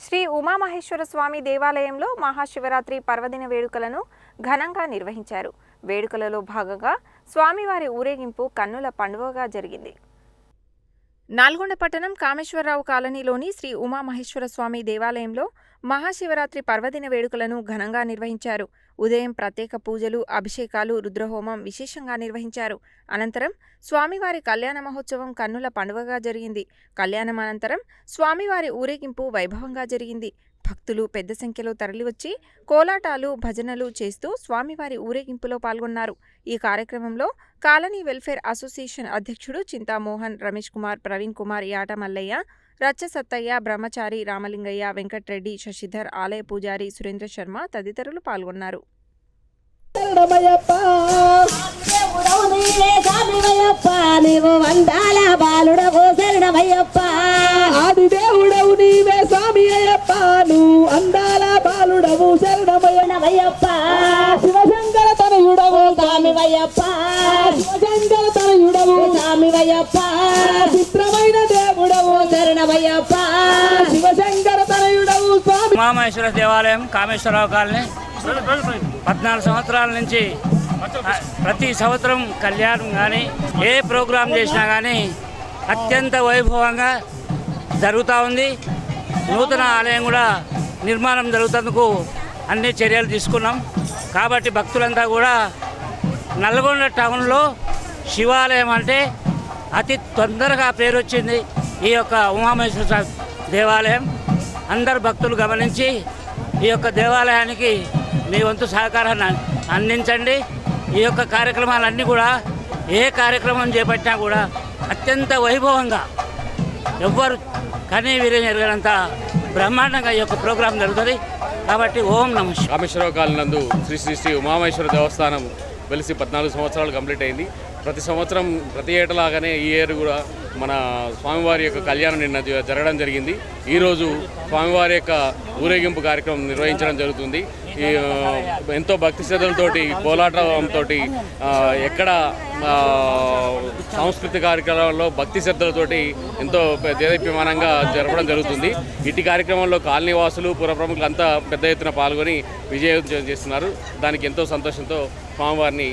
శ్రీ ఉమామహేశ్వర స్వామి దేవాలయంలో మహాశివరాత్రి పర్వదిన వేడుకలను ఘనంగా నిర్వహించారు. వేడుకలలో భాగంగా స్వామివారి ఊరేగింపు కన్నుల పండువగా జరిగింది. నల్గొండ పట్టణం కామేశ్వరరావు కాలనీలోని శ్రీ ఉమామహేశ్వర స్వామి దేవాలయంలో మహాశివరాత్రి పర్వదిన వేడుకలను ఘనంగా నిర్వహించారు. ఉదయం ప్రత్యేక పూజలు, అభిషేకాలు, రుద్రహోమం విశేషంగా నిర్వహించారు. అనంతరం స్వామివారి కళ్యాణ మహోత్సవం కన్నుల పండువగా జరిగింది. కళ్యాణం అనంతరం స్వామివారి ఊరేగింపు వైభవంగా జరిగింది. భక్తులు పెద్ద సంఖ్యలో తరలివచ్చి కోలాటాలు, భజనలు చేస్తూ స్వామివారి ఊరేగింపులో పాల్గొన్నారు. ఈ కార్యక్రమంలో కాలనీ వెల్ఫేర్ అసోసియేషన్ అధ్యక్షుడు చింతామోహన్, రమేష్ కుమార్, ప్రవీణ్ కుమార్, యాట మల్లయ్య, రచ్చ సత్తయ్య, బ్రహ్మచారి, రామలింగయ్య, వెంకట్రెడ్డి, శశిధర్, ఆలయ పూజారి సురేంద్ర శర్మ తదితరులు పాల్గొన్నారు. ఆదిదేవుడవు నీవే స్వామి అయ్యప్ప, నువ్వు అందాల బాలుడవు శరణమయ్యప్ప. శివశంకర తనయుడవు స్వామివయ్యప్ప, శివశంకర తనయుడవు స్వామివయ్యప్ప. చిత్రమైన దేవుడవు శరణమయ్యప్ప, శివశంకర తనయుడవు స్వామి. ఉమామహేశ్వర దేవాలయం కామేశ్వరరావు కాలనీ 14 సంవత్సరాల నుంచి ప్రతి సంవత్సరం కళ్యాణం కానీ ఏ ప్రోగ్రాం చేసినా కానీ అత్యంత వైభవంగా జరుగుతూ ఉంది. నూతన ఆలయం కూడా నిర్మాణం జరుగుతందుకు అన్ని చర్యలు తీసుకున్నాం. కాబట్టి భక్తులంతా కూడా నల్గొండ టౌన్లో శివాలయం అంటే అతి తొందరగా పేరు వచ్చింది ఈ యొక్క ఉమామహేశ్వర దేవాలయం. అందరు భక్తులు గమనించి ఈ యొక్క దేవాలయానికి మీ వంతు సహకారాన్ని అందించండి. ఈ యొక్క కార్యక్రమాలన్నీ కూడా ఏ కార్యక్రమం చేపట్టినా కూడా అత్యంత వైభవంగా ఎవ్వరు కనీ వీరేంత బ్రహ్మాండంగా ఈ యొక్క ప్రోగ్రాం జరుగుతుంది. కాబట్టి ఓం నమః శివాయ. కామేశ్వరరావు కాలనీ నందు శ్రీ శ్రీ శ్రీ ఉమామహేశ్వర దేవస్థానం వెలిసి 14 సంవత్సరాలు కంప్లీట్ అయింది. ప్రతి సంవత్సరం ప్రతి ఏటలాగానే ఈ ఇయర్ కూడా మన స్వామివారి యొక్క కళ్యాణం నిన్న జరగడం జరిగింది. ఈరోజు స్వామివారి యొక్క ఊరేగింపు కార్యక్రమం నిర్వహించడం జరుగుతుంది. ఈ ఎంతో భక్తి శ్రద్ధలతోటి, కోలాటంతో, ఎక్కడ సాంస్కృతిక కార్యక్రమాల్లో భక్తి శ్రద్ధలతోటి ఎంతో దేదీప్యమానంగా జరపడం జరుగుతుంది. ఇటు కార్యక్రమంలో కాలనీ వాసులు, పుర ప్రముఖులు అంతా పెద్ద ఎత్తున పాల్గొని విజయవంతం చేస్తున్నారు. దానికి ఎంతో సంతోషంతో స్వామివారిని